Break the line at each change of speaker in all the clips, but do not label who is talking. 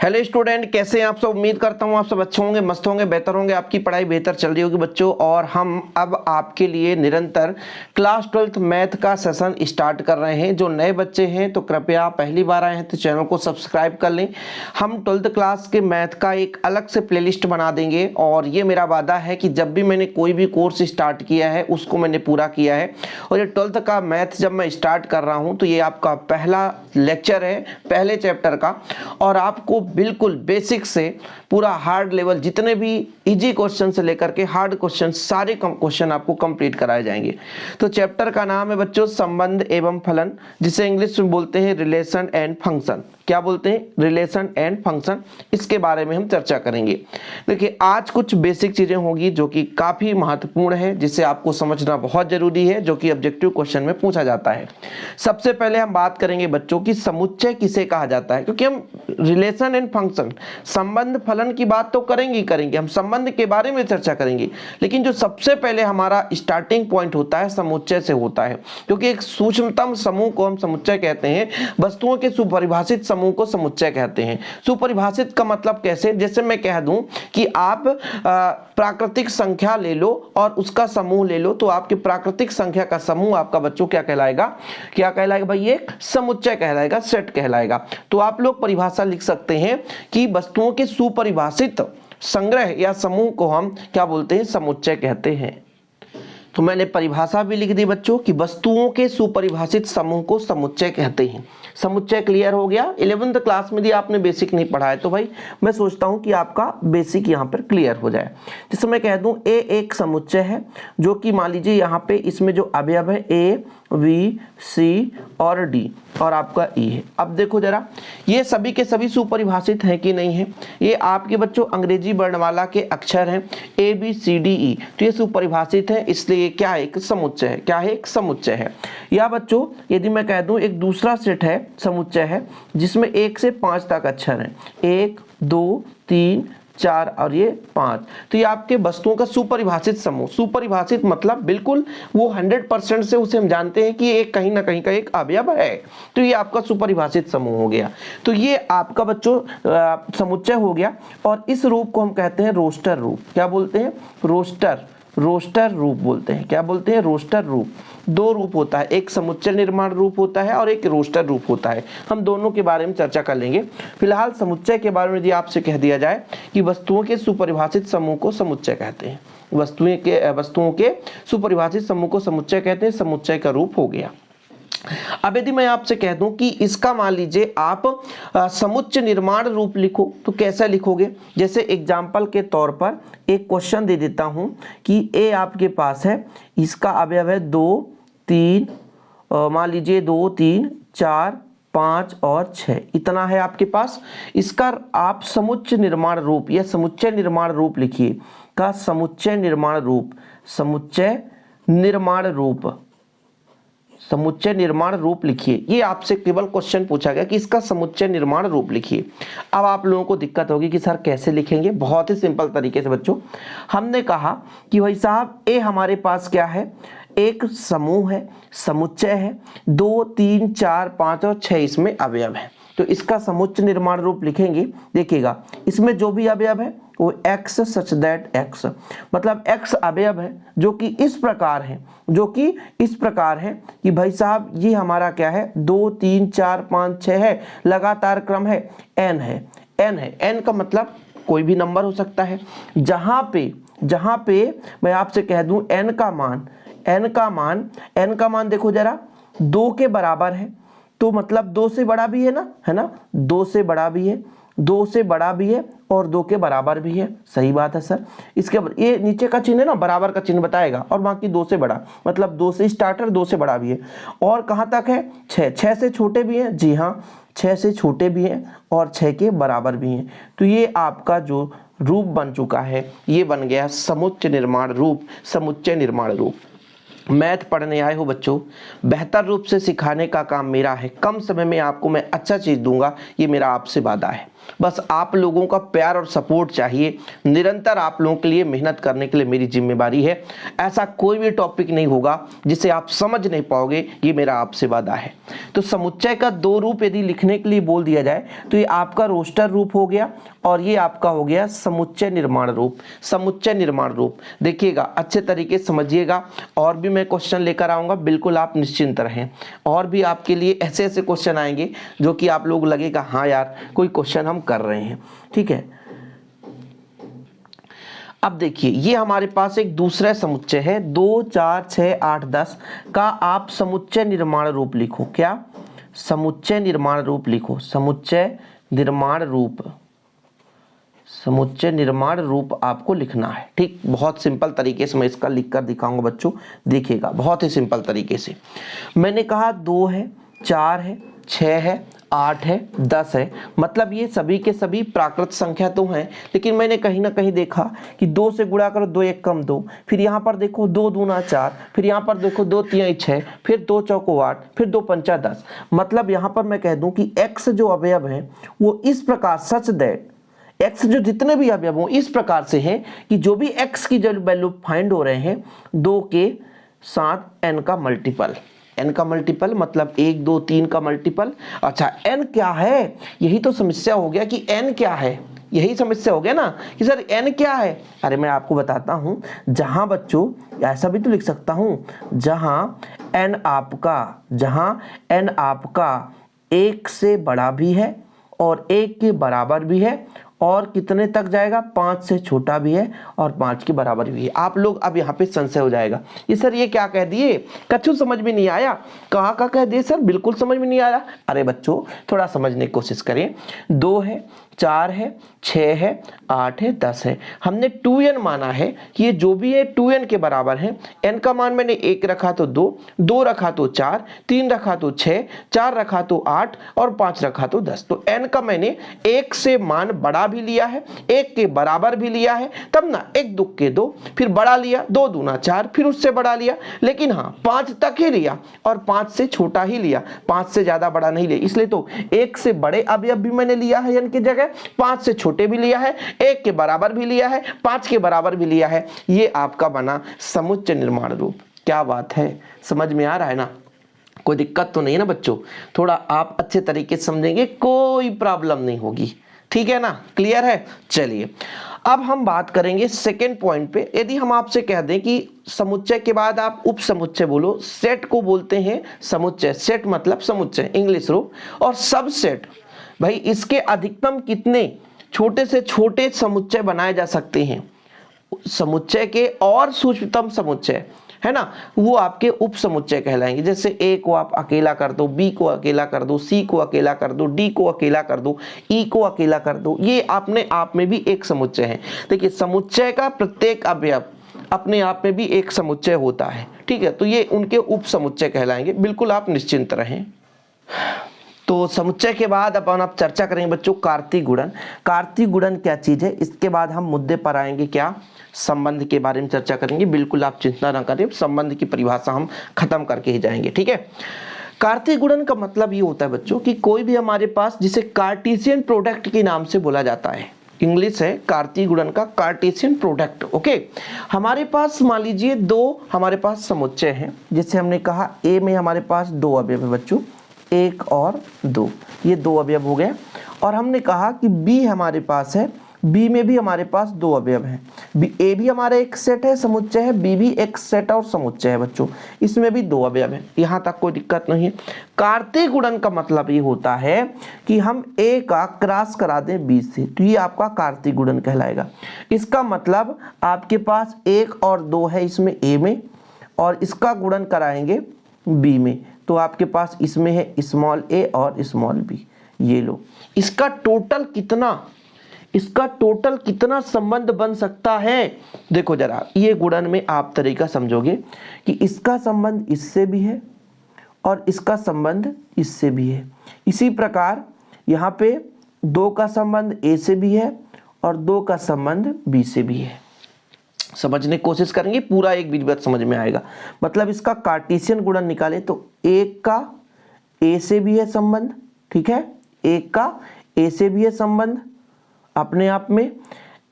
Hello student, कैसे हैं आप सब। उम्मीद करता हूं आप सब अच्छे होंगे, मस्त होंगे, बेहतर होंगे, आपकी पढ़ाई बेहतर चल रही होगी बच्चों। और हम अब आपके लिए निरंतर क्लास 12th मैथ का सेशन स्टार्ट कर रहे हैं। जो नए बच्चे हैं तो कृपया पहली बार आए हैं तो चैनल को सब्सक्राइब कर लें। हम 12th क्लास के मैथ का एक अलग से प्लेलिस्ट बना देंगे और ये मेरा वादा है कि जब भी मैंने कोई भी कोर्स स्टार्ट किया है उसको मैंने पूरा किया है। और ये 12th का मैथ जब मैं स्टार्ट कर रहा हूँ तो ये आपका पहला लेक्चर है पहले चैप्टर का, और आपको बिल्कुल बेसिक से पूरा हार्ड लेवल जितने भी इजी क्वेश्चन से लेकर के हार्ड क्वेश्चन सारे क्वेश्चन आपको कंप्लीट कराए जाएंगे। तो चैप्टर का नाम है बच्चों संबंध एवं फलन, जिसे इंग्लिश में बोलते हैं रिलेशन एंड फंक्शन। क्या बोलते हैं? Relation and function. इसके बारे में हम चर्चा करेंगे। देखिए आज कुछ बेसिक चीजें होंगी जो कि काफी महत्वपूर्ण है, जिसे आपको समझना बहुत जरूरी है, जो कि ऑब्जेक्टिव क्वेश्चन में पूछा जाता है। सबसे पहले हम बात करेंगे बच्चों की समुच्चय किसे कहा जाता है, क्योंकि हम रिलेशन एंड फंक्शन संबंध फलन की बात तो करेंगे हम संबंध के बारे में चर्चा करेंगे, लेकिन जो सबसे पहले हमारा स्टार्टिंग पॉइंट होता है समुच्चय से होता है। क्योंकि एक सूक्ष्मतम समूह को हम समुच्चय कहते हैं, वस्तुओं के सुपरिभाषित समूह को समुच्चय कहते हैं। सुपरिभाषित का मतलब कैसे? जैसे मैं कह दूं कि आप प्राकृतिक संख्या ले लो और उसका समूह ले लो, तो आपके प्राकृतिक संख्या का समूह आपका बच्चों क्या कहलाएगा? क्या कहलाएगा भाई? एक समुच्चय कहलाएगा, सेट कहलाएगा। तो आप लोग परिभाषा लिख सकते हैं कि वस्तुओं के सुपरिभाषित संग्रह या समूह को हम क्या बोलते हैं? समुच्चय कहते हैं। तो मैंने परिभाषा भी लिख दी बच्चों कि वस्तुओं के सुपरिभाषित समूह को समुच्चय कहते हैं। समुच्चय क्लियर हो गया। 11th क्लास में यदि आपने बेसिक नहीं पढ़ा है तो भाई मैं सोचता हूं कि आपका बेसिक यहां पर क्लियर हो जाए। जैसे मैं कह दूं ए एक समुच्चय है, जो कि मान लीजिए यहां पे इसमें जो अवयव है ए बी सी और डी और आपका ई है। अब देखो जरा, ये सभी के सभी सुपरिभाषित हैं कि नहीं है? ये आपके बच्चों अंग्रेजी वर्णमाला के अक्षर हैं ए बी सी डी ई, तो ये सुपरिभाषित है, इसलिए ये क्या है? एक समुच्चय है। क्या है? एक समुच्चय है। या बच्चों यदि मैं कह दूं एक दूसरा सेट है, समुच्चय है, जिसमें 1 से 5 तक अक्षर हैं, 1 2 3 4 और ये 5, तो ये आपके वस्तुओं का सुपरिभाषित समूह। सुपरिभाषित मतलब बिल्कुल वो 100% से उसे हम जानते हैं कि ये कहीं ना कहीं का एक अवयव है, तो ये आपका सुपरिभाषित समूह हो गया। तो ये आपका बच्चों समुच्चय हो गया। और इस रूप को हम कहते हैं रोस्टर रूप। क्या बोलते हैं? रोस्टर रूप बोलते हैं। क्या बोलते हैं? रोस्टर रूप। दो रूप होता है, एक समुच्चय निर्माण रूप होता है और एक रोस्टर रूप होता है। हम दोनों के बारे में चर्चा कर लेंगे। फिलहाल समुच्चय के बारे में यदि आपसे कह दिया जाए कि वस्तुओं के सुपरिभाषित समूह को समुच्चय कहते हैं, वस्तुओं के सुपरिभाषित समूह को समुच्चय कहते हैं, समुच्चय का रूप हो गया। अब यदि मैं आपसे कह दूं कि इसका मान लीजिए आप समुच्चय निर्माण रूप लिखो, तो कैसा लिखोगे? जैसे एग्जाम्पल के तौर पर एक क्वेश्चन दे देता हूं कि ए आपके पास है, इसका अवयव है 2 3, मान लीजिए 2 3 4 5 और 6, इतना है आपके पास। इसका आप समुच्चय निर्माण रूप या समुच्चय निर्माण रूप लिखिए। का समुच्चय निर्माण रूप, समुच्चय निर्माण रूप लिखिए। ये आपसे केवल क्वेश्चन पूछा गया कि इसका समुच्चय निर्माण रूप लिखिए। अब आप लोगों को दिक्कत होगी कि सर कैसे लिखेंगे? बहुत ही सिंपल तरीके से बच्चों, हमने कहा कि भाई साहब ए हमारे पास क्या है? एक समूह है, समुच्चय है, 2 3 4 5 और 6 इसमें अवयव है। तो इसका समुच्चय निर्माण रूप लिखेंगे। देखिएगा इसमें जो भी अवयव है वो x सच दैट x, मतलब x अवयव है जो कि इस प्रकार है कि भाई साहब ये हमारा क्या है? 2 3 4 5 6 है, लगातार क्रम है, n है। n का मतलब कोई भी नंबर हो सकता है। जहां पे मैं आपसे कह दूं n का मान देखो जरा 2 के बराबर है, तो मतलब 2 से बड़ा भी है ना, है ना? 2 से बड़ा भी है और 2 के बराबर भी है। सही बात है सर। इसके ये नीचे का चिन्ह है ना, बराबर का चिन्ह बताएगा, और बाकी 2 से बड़ा, मतलब 2 से स्टार्टर 2 से बड़ा भी है। और कहाँ तक है? 6 से छोटे भी हैं। जी हाँ, 6 से छोटे भी हैं और 6 के बराबर भी हैं। तो ये आपका जो रूप बन चुका है, ये बन गया समुच्चय निर्माण रूप। मैथ पढ़ने आए हो बच्चों, बेहतर रूप से सिखाने का काम मेरा है। कम समय में आपको मैं अच्छा चीज दूंगा, ये मेरा आपसे वादा है। बस आप लोगों का प्यार और सपोर्ट चाहिए। निरंतर आप लोगों के लिए मेहनत करने के लिए मेरी जिम्मेदारी है। ऐसा कोई भी टॉपिक नहीं होगा जिसे आप समझ नहीं पाओगे, ये मेरा आपसे वादा है। तो समुच्चय का दो रूप यदि लिखने के लिए बोल दिया जाए तो ये आपका रोस्टर रूप हो गया और ये आपका हो गया समुच्चय निर्माण रूप। समुच्चय निर्माण रूप देखिएगा, अच्छे तरीके से समझिएगा। और भी मैं क्वेश्चन लेकर आऊंगा, बिल्कुल आप निश्चिंत रहें। और भी आपके लिए ऐसे ऐसे क्वेश्चन आएंगे जो कि आप लोग लगेगा हाँ यार कोई क्वेश्चन हम कर रहे हैं। ठीक है, अब देखिए ये हमारे पास एक दूसरा समुच्चय है 2 4 6 8 10 का आप समुच्चय निर्माण रूप लिखो। क्या? समुच्चय निर्माण रूप लिखो। समुच्चय निर्माण रूप, समुच्चय निर्माण रूप आपको लिखना है। ठीक, बहुत सिंपल तरीके से मैं इसका लिख कर दिखाऊंगा बच्चों, देखिएगा बहुत ही सिंपल तरीके से। मैंने कहा 2 है, 4 है, 6 है, 8 है, 10 है, मतलब ये सभी के सभी प्राकृत संख्या तो हैं, लेकिन मैंने कहीं ना कहीं देखा कि 2 से गुणा करो 2 1 कम 2, फिर यहाँ पर देखो 2 दूना 4, फिर यहाँ पर देखो 2 3 6, फिर 2 चौको 8, फिर 2 पंचा 10। मतलब यहाँ पर मैं कह दूं कि x जो अवयव है वो इस प्रकार सच दैट x जो जितने भी अवयव हों इस प्रकार से हैं कि जो भी x की जो वैल्यू फाइंड हो रहे हैं 2 के साथ n का मल्टीपल। n का मल्टीपल मतलब 1 2 3 का मल्टीपल। अच्छा n क्या है, यही तो समस्या हो गया कि n क्या है, यही समस्या हो गया ना कि सर n क्या है। अरे मैं आपको बताता हूं, जहां बच्चों ऐसा भी तो लिख सकता हूं, जहां n आपका 1 से बड़ा भी है और 1 के बराबर भी है और कितने तक जाएगा 5 से छोटा भी है और 5 के बराबर भी है। आप लोग अब यहाँ पे संशय हो जाएगा, ये सर ये क्या कह दिए, कछु समझ में नहीं आया। कहाँ का कह दिए सर, बिल्कुल समझ में नहीं आया। अरे बच्चों थोड़ा समझने की कोशिश करें। 2 है, 4 है, 6 है, 8 है, 10 है। हमने 2n माना है कि ये जो भी है 2n के बराबर है। n का मान मैंने 1 रखा तो 2, 2 रखा तो 4, 3 रखा तो 6, 4 रखा तो 8 और 5 रखा तो 10। तो n का मैंने 1 से मान बड़ा भी लिया है, 1 के बराबर भी लिया है, तब ना 1 2 के 2, फिर बड़ा लिया 2 दूना 4, फिर उससे बड़ा लिया, लेकिन हाँ 5 तक ही लिया और 5 से छोटा ही लिया, 5 से ज्यादा बड़ा नहीं लिया। इसलिए तो 1 से बड़े अवयव भी मैंने लिया है n की जगह, 5 से छोटे भी लिया है, 1 के बराबर भी लिया है, 5 के बराबर भी लिया है। ये आपका बना समुच्चय निर्माण रूप। क्या बात है, समझ में आ रहा है ना, कोई दिक्कत तो नहीं है ना बच्चों। थोड़ा आप अच्छे तरीके से समझेंगे कोई प्रॉब्लम नहीं होगी, ठीक है ना, क्लियर है। चलिए अब हम बात करेंगे सेकेंड पॉइंट पे। यदि हम आपसे कह दें कि समुच्चय के बाद आप उप समुच्चय बोलो, सेट को बोलते हैं समुच्चय, सेट मतलब समुच्चय इंग्लिश रूप, और सब सेट, भाई इसके अधिकतम कितने छोटे से छोटे समुच्चय बनाए जा सकते हैं, समुच्चय के और सूक्ष्मतम समुच्चय है ना, वो आपके उप समुच्चय कहलाएंगे। जैसे ए को आप अकेला कर दो, बी को अकेला कर दो, सी को अकेला कर दो, डी को अकेला कर दो, ई को अकेला कर दो, ये अपने आप में भी एक समुच्चय है। देखिए समुच्चय का प्रत्येक अवयव अपने आप में भी एक समुच्चय होता है, ठीक है, तो ये उनके उप समुच्चय कहलाएंगे, बिल्कुल आप निश्चिंत रहें। तो समुच्चय के बाद अपन आप चर्चा करेंगे बच्चों कार्तीय गुणन। कार्तीय गुणन क्या चीज है, इसके बाद हम मुद्दे पर आएंगे, क्या संबंध के बारे में चर्चा करेंगे। बिल्कुल आप चिंता ना करें, संबंध की परिभाषा हम खत्म करके ही जाएंगे, ठीक है। कार्तीय गुणन का मतलब ये होता है बच्चों कि कोई भी हमारे पास जिसे कार्टेशियन प्रोडक्ट के नाम से बोला जाता है, इंग्लिश है कार्तीय गुणन का कार्टेशियन प्रोडक्ट। ओके, हमारे पास मान लीजिए दो हमारे पास समुच्चय हैं, जैसे हमने कहा ए में हमारे पास 2 अवयव है बच्चों, 1 और 2, ये 2 अवयव हो गए। और हमने कहा कि बी हमारे पास है, बी में भी हमारे पास 2 अवयव हैं। ए भी हमारा एक सेट है, समुच्चय है, बी भी एक सेट और समुच्चय है बच्चों, इसमें भी 2 अवयव हैं, यहाँ तक कोई दिक्कत नहीं है। कार्तीय गुणन का मतलब ये होता है कि हम ए का क्रॉस करा दें बी से, तो ये आपका कार्तीय गुणन कहलाएगा। इसका मतलब आपके पास 1 और 2 है इसमें ए में, और इसका गुणन कराएंगे बी में, तो आपके पास इसमें है स्मॉल ए और स्मॉल बी। ये लो, इसका टोटल कितना संबंध बन सकता है। देखो जरा ये गुणन में आप तरीका समझोगे कि इसका संबंध इससे भी है और इसका संबंध इससे भी है। इसी प्रकार यहाँ पे 2 का संबंध ए से भी है और 2 का संबंध बी से भी है। समझने की कोशिश करेंगे, पूरा एक बीच बात समझ में आएगा। मतलब इसका कार्टेशियन गुणन निकाले तो 1 का ए से भी है संबंध, ठीक है, 1 का ए से भी है संबंध अपने आप में,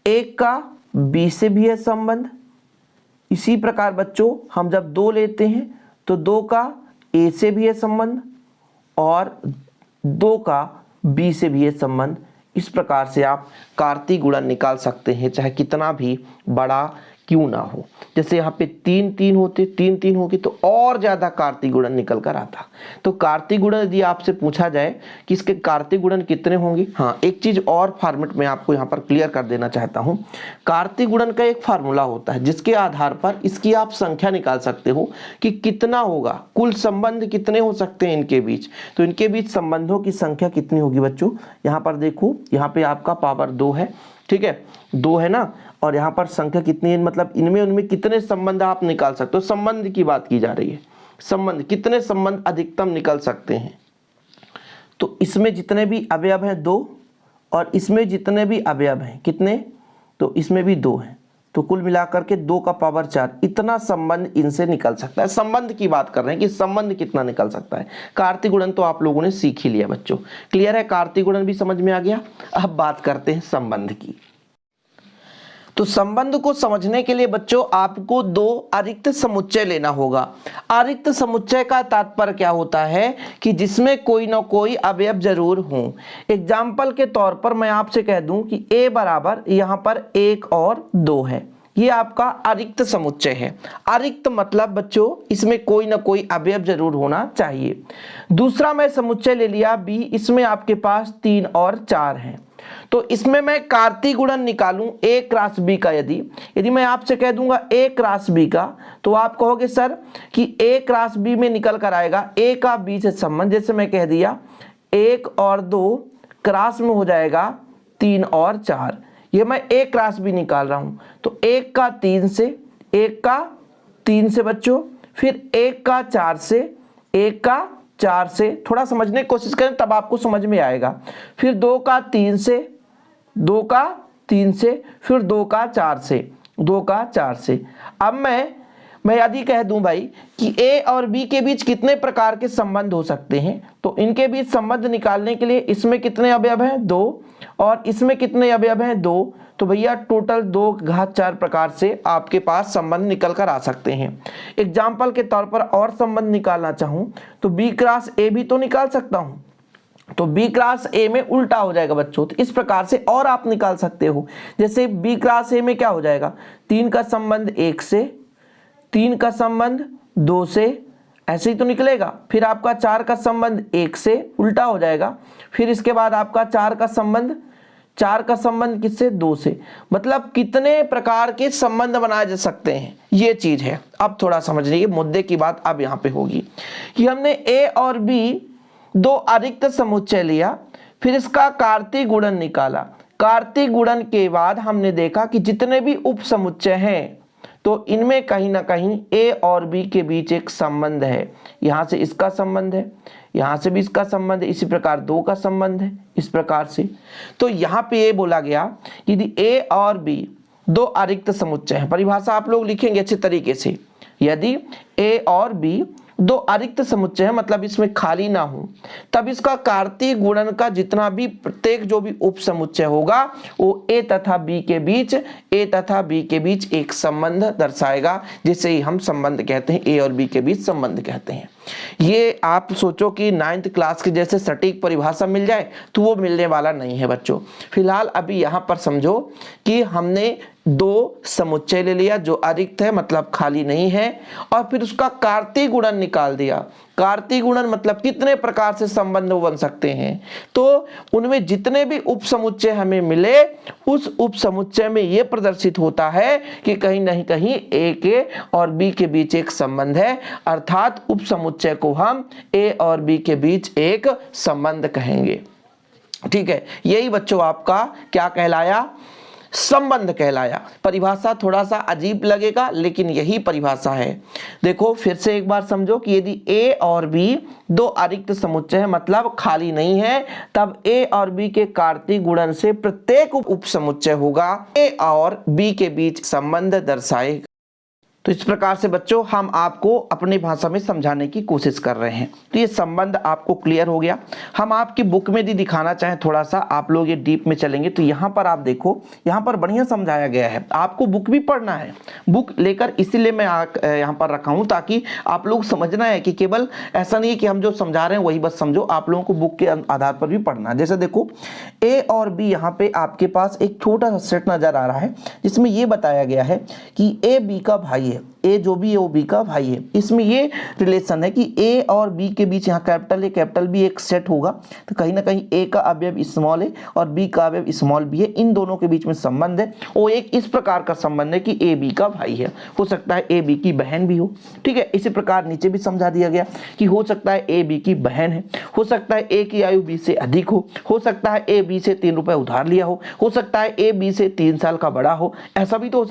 एक का बी से भी है संबंध। इसी प्रकार बच्चों हम जब 2 लेते हैं तो 2 का ए से भी है संबंध और 2 का बी से भी है संबंध। इस प्रकार से आप कार्तीय गुणन निकाल सकते हैं, चाहे कितना भी बड़ा क्यों ना हो। जैसे यहाँ पे 3 3 होते, 3 3 होगी तो और ज़्यादा कार्तीय गुणन निकल कर आता। तो कार्तीय गुणन यदि आपसे पूछा जाए कि इसके कार्तीय गुणन कितने होंगे, हाँ एक चीज़ और फॉर्मेट में आपको यहाँ पर क्लियर कर देना चाहता हूँ। कार्तीय गुणन का एक फार्मूला होता है जिसके आधार पर इसकी आप संख्या निकाल सकते हो कि कितना होगा, कुल संबंध कितने हो सकते हैं इनके बीच। तो इनके बीच संबंधों की संख्या कितनी होगी बच्चों, यहाँ पर देखो, यहाँ पे आपका पावर 2 है, ठीक है 2 है ना, और यहाँ पर संख्या कितनी है, मतलब इनमें उनमें कितने संबंध आप निकाल सकते हो। संबंध की बात की जा रही है, संबंध कितने संबंध अधिकतम निकल सकते हैं। तो इसमें जितने भी अवयव हैं 2 और इसमें जितने भी अवयव हैं कितने, तो इसमें भी 2 हैं, तो कुल मिलाकर के 2 का पावर 4 इतना संबंध इनसे निकल सकता है। संबंध की बात कर रहे हैं कि संबंध कितना निकल सकता है। कार्तीय गुणन तो आप लोगों ने सीख ही लिया बच्चों, क्लियर है, कार्तीय गुणन भी समझ में आ गया। अब बात करते हैं संबंध की। तो संबंध को समझने के लिए बच्चों आपको 2 अरिक्त समुच्चय लेना होगा। अरिक्त समुच्चय का तात्पर्य क्या होता है कि जिसमें कोई ना कोई अवयव जरूर हो। एग्जाम्पल के तौर पर मैं आपसे कह दूं कि a बराबर यहाँ पर 1 और 2 है, ये आपका अरिक्त समुच्चय है। अरिक्त मतलब बच्चों इसमें कोई ना कोई अवयव जरूर होना चाहिए। दूसरा मैं समुच्चय ले लिया b, इसमें आपके पास 3 और 4 हैं। तो इसमें मैं कार्तीय गुणन निकालूं a क्रॉस b का, यदि मैं आपसे कह दूंगा a क्रॉस b का, तो आप कहोगे सर कि a क्रॉस b में निकल कर आएगा a का b से संबंध। जैसे मैं कह दिया 1 और 2 क्रॉस में हो जाएगा 3 और 4, ये मैं a क्रॉस b निकाल रहा हूं। तो 1 का 3 से, 1 का 3 से बच्चों, फिर 1 का 4 से, 1 का 4 से, थोड़ा समझने की कोशिश करें तब आपको समझ में आएगा। फिर 2 का 3 से, 2 का 3 से, फिर 2 का 4 से, 2 का 4 से। अब मैं यदि कह दूं भाई कि a और b के बीच कितने प्रकार के संबंध हो सकते हैं, तो इनके बीच संबंध निकालने के लिए इसमें कितने अवयव हैं 2 और इसमें कितने अवयव हैं 2, तो भैया टोटल 2 घात 4 प्रकार से आपके पास संबंध निकल कर आ सकते हैं। एग्जाम्पल के तौर पर और संबंध निकालना चाहूं तो b क्रॉस a भी तो निकाल सकता हूं, तो b क्रॉस a में उल्टा हो जाएगा बच्चों। तो इस प्रकार से और आप निकाल सकते हो, जैसे b क्रॉस a में क्या हो जाएगा, 3 का संबंध 1 से, 3 का संबंध 2 से, ऐसे ही तो निकलेगा। फिर आपका 4 का संबंध 1 से, उल्टा हो जाएगा। फिर इसके बाद आपका 4 का संबंध किससे, 2 से। मतलब कितने प्रकार के संबंध बनाए जा सकते हैं, ये चीज है। अब थोड़ा समझ लीजिए मुद्दे की बात अब यहाँ पे होगी कि हमने a और b 2 अरिक्त समुच्चय लिया, फिर इसका कार्तीय गुणन निकाला। कार्तीय गुणन के बाद हमने देखा कि जितने भी उप समुच्चय हैं तो इनमें कहीं ना कहीं a और b के बीच एक संबंध है। यहाँ से इसका संबंध है, यहाँ से भी इसका संबंध है, इसी प्रकार 2 का संबंध है, इस प्रकार से। तो यहाँ पे ये बोला गया कि यदि a और b 2 अरिक्त समुच्चय हैं, परिभाषा आप लोग लिखेंगे अच्छे तरीके से, यदि a और b 2 अरिक्त समुच्चय है मतलब इसमें खाली ना हो, तब इसका कार्तीय गुणन का जितना भी प्रत्येक जो भी उप समुच्चय होगा वो a तथा b के बीच एक संबंध दर्शाएगा, जिसे ही हम संबंध कहते हैं, a और b के बीच संबंध कहते हैं। ये आप सोचो कि 9th क्लास की जैसे सटीक परिभाषा मिल जाए तो वो मिलने वाला नहीं है बच्चों। फिलहाल अभी यहाँ पर समझो कि हमने 2 समुच्चय ले लिया जो अरिक्त है मतलब खाली नहीं है, और फिर उसका कार्तीय गुणन निकाल दिया। कार्तीय गुणन मतलब कितने प्रकार से संबंध बन सकते हैं, तो उनमें जितने भी उप समुच्चय हमें मिले उस उप समुच्चय में यह प्रदर्शित होता है कि कहीं नहीं कहीं a के और b के बीच एक संबंध है, अर्थात उप समुच्चय को हम a और b के बीच एक संबंध कहेंगे। ठीक है, यही बच्चों आपका क्या कहलाया, संबंध कहलाया। परिभाषा थोड़ा सा अजीब लगेगा लेकिन यही परिभाषा है। देखो फिर से एक बार समझो कि यदि a और b 2 अरिक्त समुच्चय है मतलब खाली नहीं है, तब a और b के कार्तीय गुणन से प्रत्येक उप समुच्चय होगा a और b के बीच संबंध दर्शाएगा। तो इस प्रकार से बच्चों हम आपको अपनी भाषा में समझाने की कोशिश कर रहे हैं। तो ये संबंध आपको क्लियर हो गया। हम आपकी बुक में भी दिखाना चाहें, थोड़ा सा आप लोग ये डीप में चलेंगे तो यहाँ पर आप देखो, यहाँ पर बढ़िया समझाया गया है। आपको बुक भी पढ़ना है, बुक लेकर इसीलिए मैं यहाँ पर रखा हूँ ताकि आप लोग समझना है कि केवल ऐसा नहीं है कि हम जो समझा रहे हैं वही बस समझो, आप लोगों को बुक के आधार पर भी पढ़ना है। जैसे देखो ए और बी, यहाँ पे आपके पास एक छोटा सा सेट नजर आ रहा है जिसमें ये बताया गया है कि ए बी का भाई है, ए जो भी है वो बी का भाई है। इसमें ये रिलेशन है कि ए और बी के बीच यहाँ कैपिटल ए कैपिटल बी एक सेट होगा, तो कहीं ना कहीं ए का अवयव स्मॉल है और बी का अवयव स्मॉल बी है, इन दोनों के बीच में संबंध है। वो एक इस प्रकार का संबंध है कि ए बी का भाई है, हो सकता है ए बी की बहन भी हो। ठीक है, इसी प्रकार नीचे भी समझा दिया गया कि हो सकता है ए बी की बहन है, हो सकता है ए की आयु बी से अधिक हो सकता है ए बी से 3 रुपए उधार लिया हो सकता है ए बी से 3 साल का बड़ा हो, ऐसा भी तो हो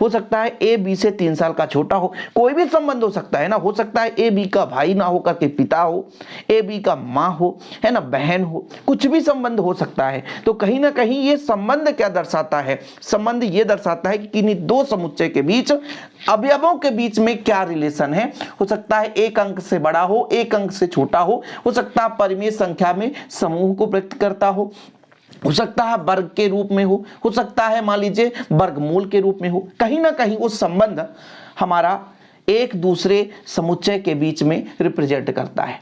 सकता है ए बी से 3 साल का छोटा हो, कोई भी संबंध हो सकता है ना। हो सकता है ए बी का भाई ना हो करके पिता हो, ए बी का माँ हो, है ना, बहन हो, कुछ भी संबंध हो सकता है। तो कहीं ना कहीं ये संबंध क्या दर्शाता है, संबंध ये दर्शाता है कि किन्हीं दो समुच्चय के बीच अवयवों के बीच में क्या रिलेशन है। हो सकता है एक अंक से बड़ा हो, एक अंक से छोटा हो सकता है परिमेय संख्या में समूह को व्यक्त करता हो सकता है वर्ग के रूप में हो सकता है मान लीजिए वर्गमूल के रूप में हो। कहीं ना कहीं वो संबंध हमारा एक दूसरे समुच्चय के बीच में रिप्रेजेंट करता है।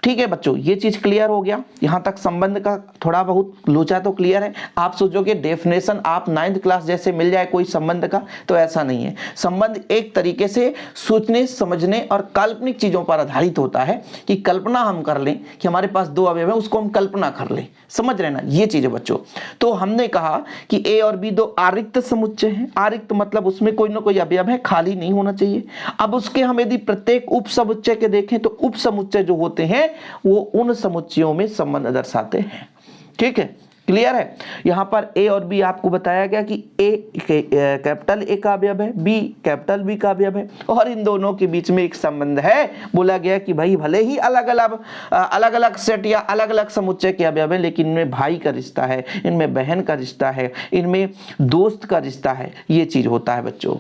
ठीक है बच्चों, ये चीज क्लियर हो गया। यहां तक संबंध का थोड़ा बहुत लोचा तो क्लियर है। आप सोचोगे डेफिनेशन आप 9th क्लास जैसे मिल जाए कोई संबंध का, तो ऐसा नहीं है। संबंध एक तरीके से सोचने समझने और काल्पनिक चीजों पर आधारित होता है कि कल्पना हम कर लें कि हमारे पास दो अवयव है, उसको हम कल्पना कर लें, समझ रहे ना, ये चीज है बच्चों। तो हमने कहा कि ए और बी दो आरिक्त समुच्चय हैं। आरिक्त मतलब उसमें कोई ना कोई अवयव है, खाली नहीं होना चाहिए। अब उसके हम यदि प्रत्येक उप समुच्चय के देखें तो उप समुच्चय जो होते हैं वो उन समुच्चयों में संबंध दर्शाते हैं। ठीक है, क्लियर है। यहां पर ए और बी आपको बताया गया कि ए कैपिटल ए का अवयव है, बी कैपिटल बी का अवयव है और इन दोनों के बीच में एक संबंध है। बोला गया कि भाई भले ही अलग अलग सेट या अलग अलग समुच्चय के अवयव है, लेकिन इनमें भाई का रिश्ता है, इनमें बहन का रिश्ता है, इनमें दोस्त का रिश्ता है, ये चीज होता है बच्चों।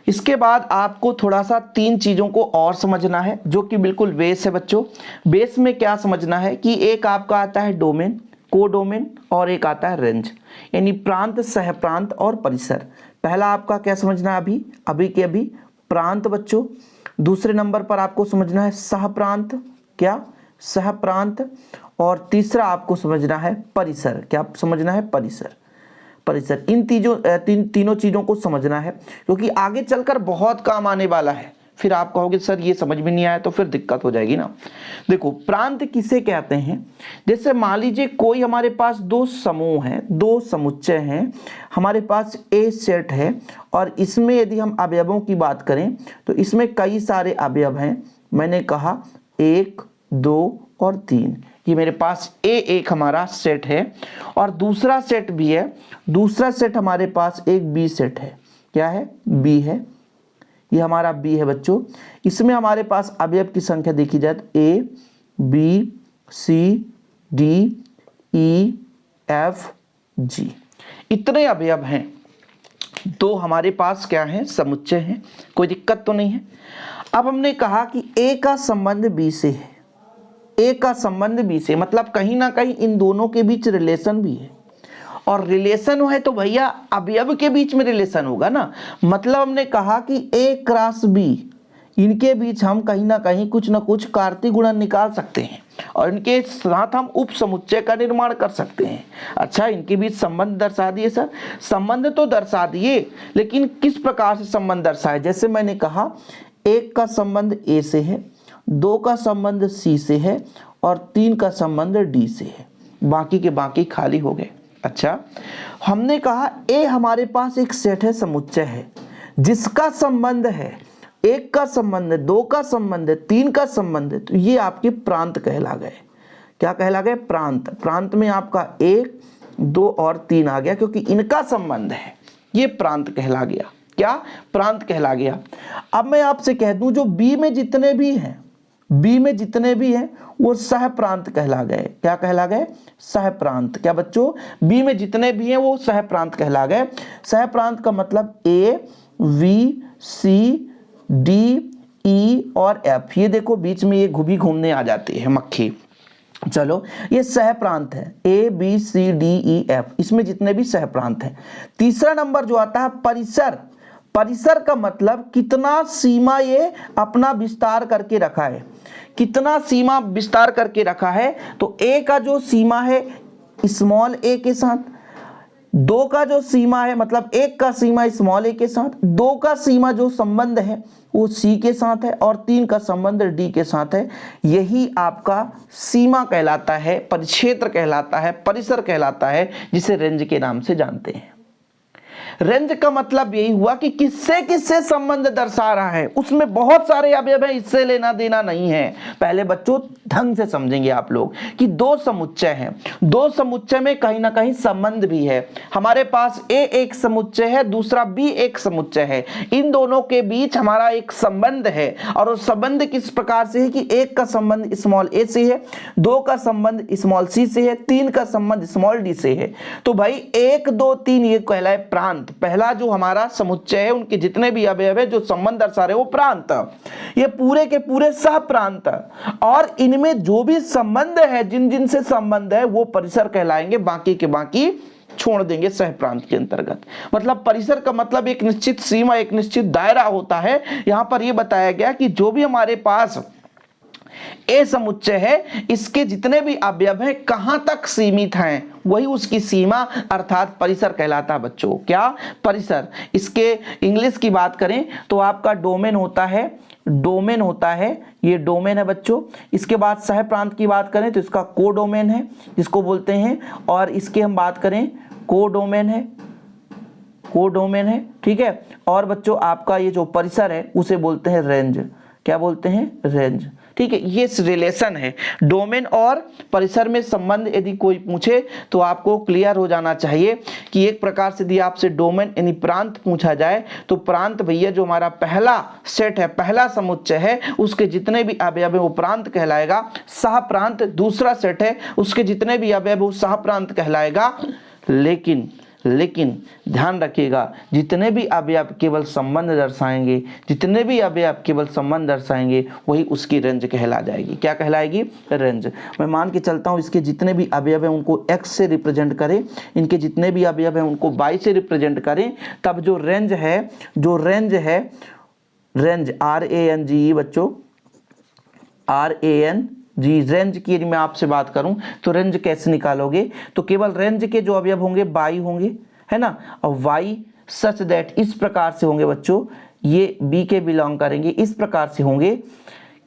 इसके बाद आपको थोड़ा सा 3 चीजों को और समझना है जो कि बिल्कुल बेस है बच्चों। बेस में क्या समझना है कि एक आपका आता है डोमेन, कोडोमेन और एक आता है रेंज, यानी प्रांत, सह प्रांत और परिसर। पहला आपका क्या समझना है, अभी के अभी प्रांत बच्चों। दूसरे नंबर पर आपको समझना है सह प्रांत, क्या सह प्रांत। और तीसरा आपको समझना है परिसर, क्या समझना है परिसर। इन तीनों चीजों को समझना है क्योंकि आगे चलकर बहुत काम आने वाला है। फिर आप कहोगे सर ये समझ में नहीं आया, तो फिर दिक्कत हो जाएगी ना। देखो प्रांत किसे कहते हैं, जैसे मान लीजिए कोई हमारे पास दो समूह हैं, दो समुच्चय हैं, हमारे पास ए सेट है और इसमें यदि हम अवयवों की बात करें तो इसमें कई सारे अवयव हैं। मैंने कहा 1 2 और 3, ये मेरे पास एक हमारा सेट है और दूसरा सेट भी है। दूसरा सेट हमारे पास एक बी सेट है, क्या है, बी है, ये हमारा बी है बच्चों। इसमें हमारे पास अवयव की संख्या देखी जाए तो A B C D E F G, इतने अवयव हैं। तो हमारे पास क्या है, समुच्चय है, कोई दिक्कत तो नहीं है। अब हमने कहा कि ए का संबंध बी से है, ए का संबंध बी से मतलब कहीं ना कहीं इन दोनों के बीच रिलेशन भी है, और रिलेशन है तो भैया अवयव के बीच में रिलेशन होगा ना। मतलब हमने कहा कि ए क्रॉस बी, इनके बीच हम कहीं ना कहीं कुछ ना कुछ कार्तीय गुणन निकाल सकते हैं और इनके साथ हम उप समुच्चय का निर्माण कर सकते हैं। अच्छा, इनके बीच संबंध दर्शा दिए सर, संबंध तो दर्शा दिए, लेकिन किस प्रकार से संबंध दर्शाए। जैसे मैंने कहा 1 का संबंध ए से है, 2 का संबंध सी से है और 3 का संबंध डी से है, बाकी के बाकी खाली हो गए। अच्छा, हमने कहा ए हमारे पास एक सेट है, समुच्चय है, जिसका संबंध है 1 का संबंध, 2 का संबंध, 3 का संबंध, तो ये आपके प्रांत कहला गए। क्या कहला गए, प्रांत। प्रांत में आपका 1 2 और 3 आ गया क्योंकि इनका संबंध है, ये प्रांत कहला गया। क्या, प्रांत कहला गया। अब मैं आपसे कह दूं जो बी में जितने भी हैं, बी में जितने भी हैं वो सह प्रांत कहला गए। क्या कहला गए, सह प्रांत। क्या बच्चों, बी में जितने भी हैं वो सह प्रांत कहला गए। सह प्रांत का मतलब ए वी, सी, डी, ई और एफ। ये देखो बीच में ये भी घूमने आ जाती है मक्खी। चलो ये सह प्रांत है, A B C D E F, इसमें जितने भी सह प्रांत हैं। तीसरा नंबर जो आता है परिसर। परिसर का मतलब कितना सीमा ये अपना विस्तार करके रखा है, कितना सीमा विस्तार करके रखा है। तो ए का जो सीमा है स्मॉल ए के साथ, 2 का जो सीमा है मतलब 1 का सीमा स्मॉल ए के साथ, 2 का सीमा जो संबंध है वो सी के साथ है और 3 का संबंध डी के साथ है। यही आपका सीमा कहलाता है, परिक्षेत्र कहलाता है, परिसर कहलाता है, जिसे रेंज के नाम से जानते हैं। रेंज का मतलब यही हुआ कि किससे किससे संबंध दर्शा रहा है, उसमें बहुत सारे अवयव हैं, इससे लेना देना नहीं है। पहले बच्चों ढंग से समझेंगे आप लोग कि 2 समुच्चय हैं, 2 समुच्चय में कहीं ना कहीं संबंध भी है। हमारे पास ए एक समुच्चय है, दूसरा बी एक समुच्चय है, इन दोनों के बीच हमारा एक संबंध है। और वो संबंध किस प्रकार से है कि 1 का संबंध स्मॉल ए से है, 2 का संबंध स्मॉल सी से है, 3 का संबंध स्मॉल डी से है। तो भाई 1 2 3 ये कहलाए प्रांत। पहला जो हमारा समुच्चय है उनके जितने भी अवयव है जो संबंध दर्शा रहे वो प्रांत, ये पूरे के पूरे सह प्रांत, और इनमें जो भी संबंध है जिन जिन से संबंध है वो परिसर कहलाएंगे, बाकी के बाकी छोड़ देंगे सह प्रांत के अंतर्गत। मतलब परिसर का मतलब एक निश्चित सीमा, एक निश्चित दायरा होता है। यहां पर यह बताया गया कि जो भी हमारे पास ए समुच्चय है इसके जितने भी अवयव हैं कहां तक सीमित हैं वही उसकी सीमा अर्थात परिसर कहलाता है बच्चों। क्या? परिसर। इसके इंग्लिश की बात करें तो आपका डोमेन होता है, डोमेन होता है, ये डोमेन है बच्चों। इसके बाद सह प्रांत की बात करें तो इसका को डोमेन है जिसको बोलते हैं, और इसके हम बात करें को डोमेन है, को डोमेन है, ठीक है। और बच्चों आपका ये जो परिसर है उसे बोलते हैं रेंज। क्या बोलते हैं? रेंज, ठीक है। ये रिलेशन है डोमेन और परिसर में संबंध। यदि कोई पूछे तो आपको क्लियर हो जाना चाहिए कि एक प्रकार से यदि आपसे डोमेन यानी प्रांत पूछा जाए तो प्रांत भैया जो हमारा पहला सेट है, पहला समुच्चय है, उसके जितने भी अवयव है वो प्रांत कहलाएगा। सह प्रांत दूसरा सेट है, उसके जितने भी अवयव वो सह प्रांत कहलाएगा। लेकिन ध्यान रखिएगा जितने भी अवयव केवल संबंध दर्शाएंगे, जितने भी अवयव केवल संबंध दर्शाएंगे वही उसकी रेंज कहला जाएगी। क्या कहलाएगी? रेंज। मैं मान के चलता हूं इसके जितने भी अवयव हैं उनको x से रिप्रेजेंट करें, इनके जितने भी अवयव हैं उनको y से रिप्रेजेंट करें, तब जो रेंज है, रेंज RANGE बच्चों, RANG रेंज की यदि मैं आपसे बात करूं तो रेंज कैसे निकालोगे? तो केवल रेंज के जो अवयव होंगे बाई होंगे, है ना, और वाई सच दैट इस प्रकार से होंगे बच्चों, ये बी के बिलोंग करेंगे, इस प्रकार से होंगे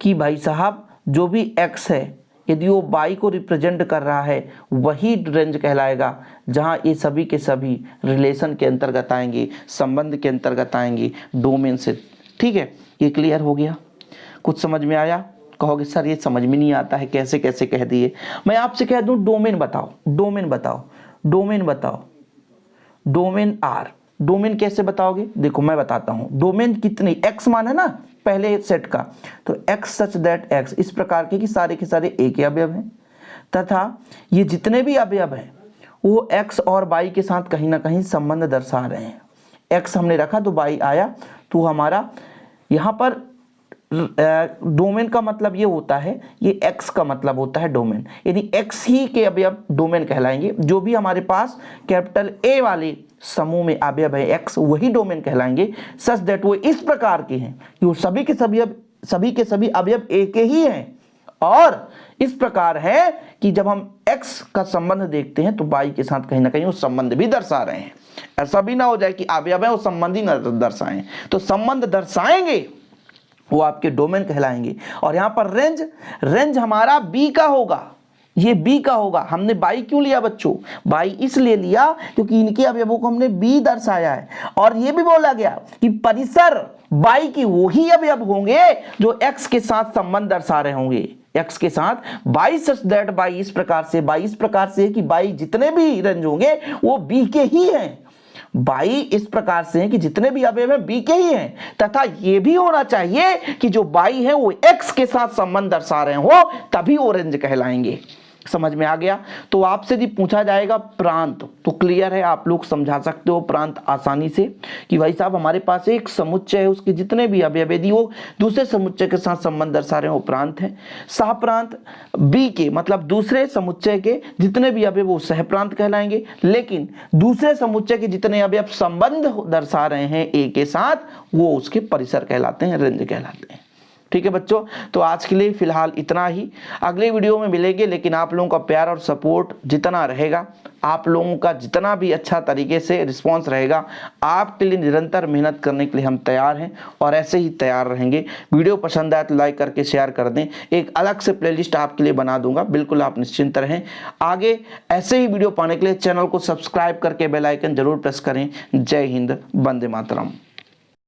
कि भाई साहब जो भी एक्स है यदि वो बाई को रिप्रेजेंट कर रहा है वही रेंज कहलाएगा, जहां ये सभी के सभी रिलेशन के अंतर्गत आएंगे, संबंध के अंतर्गत आएंगे, डोमेन से। ठीक है, ये क्लियर हो गया? कुछ समझ में आया? कहोगे सर ये समझ में नहीं आता है, कैसे कैसे कह दिए। मैं आपसे कह दूं डोमेन बताओ, डोमेन बताओ, डोमेन बताओ, डोमेन आर। डोमेन कैसे बताओगे? देखो मैं बताता हूं। डोमेन कितनी एक्स मान है ना पहले सेट का, तो एक्स सच दैट एक्स इस प्रकार के कि सारे के सारे एक ही अवयव हैं, तथा ये जितने भी अवयव हैं वो एक्स और बाई के साथ कहीं ना कहीं संबंध दर्शा रहे हैं। एक्स हमने रखा तो बाई आया, तो हमारा यहाँ पर डोमेन का मतलब ये होता है, ये एक्स का मतलब होता है डोमेन, यानी एक्स ही के अवयव डोमेन कहलाएंगे। जो भी हमारे पास कैपिटल ए वाले समूह में अवयव है एक्स वही डोमेन कहलाएंगे, सच दैट वो इस प्रकार के हैं कि वो सभी के सभी अवयव एक ही हैं, और इस प्रकार है कि जब हम एक्स का संबंध देखते हैं तो बाई के साथ कहीं ना कहीं वो संबंध भी दर्शा रहे हैं। ऐसा भी ना हो जाए कि अवयव है वो संबंध ही न दर्शाएं, तो संबंध दर्शाएंगे वो आपके डोमेन कहलाएंगे। और यहां पर रेंज हमारा बी का होगा, ये बी का होगा। हमने बाई क्यों लिया बच्चों? बाई इसलिए लिया क्योंकि इनके अवयवों को हमने बी दर्शाया है, और ये भी बोला गया कि परिसर बाई की वही अवयव होंगे जो एक्स के साथ संबंध दर्शा रहे होंगे, एक्स के साथ बाई सच दैट बाई इस प्रकार से, बाई इस प्रकार से कि बाई जितने भी रेंज होंगे वो बी के ही हैं। बाई इस प्रकार से है कि जितने भी अवयव हैं बी के ही हैं, तथा ये भी होना चाहिए कि जो बाई है वो एक्स के साथ संबंध दर्शा रहे हो तभी वो रेंज कहलाएंगे।
समझ में आ गया। तो आपसे यदि पूछा जाएगा प्रांत, तो क्लियर है, आप लोग समझा सकते हो प्रांत आसानी से कि भाई साहब हमारे पास एक समुच्चय है, उसके जितने भी अवयव यदि वो दूसरे समुच्चय के साथ संबंध दर्शा रहे हो प्रांत है। सहप्रांत बी के मतलब दूसरे समुच्चय के जितने भी अवयव वो सहप्रांत कहलाएंगे, लेकिन दूसरे समुच्चय के जितने अवयव संबंध दर्शा रहे हैं ए के साथ वो उसके परिसर कहलाते हैं, रेंज कहलाते हैं। ठीक है बच्चों, तो आज के लिए फिलहाल इतना ही, अगले वीडियो में मिलेंगे। लेकिन आप लोगों का प्यार और सपोर्ट जितना रहेगा, आप लोगों का जितना भी अच्छा तरीके से रिस्पांस रहेगा, आपके लिए निरंतर मेहनत करने के लिए हम तैयार हैं और ऐसे ही तैयार रहेंगे। वीडियो पसंद आए तो लाइक करके शेयर कर दें, एक अलग से प्लेलिस्ट आपके लिए बना दूंगा, बिल्कुल आप निश्चिंत रहें। आगे ऐसे ही वीडियो पाने के लिए चैनल को सब्सक्राइब करके बेल आइकन जरूर प्रेस करें। जय हिंद, वंदे मातरम।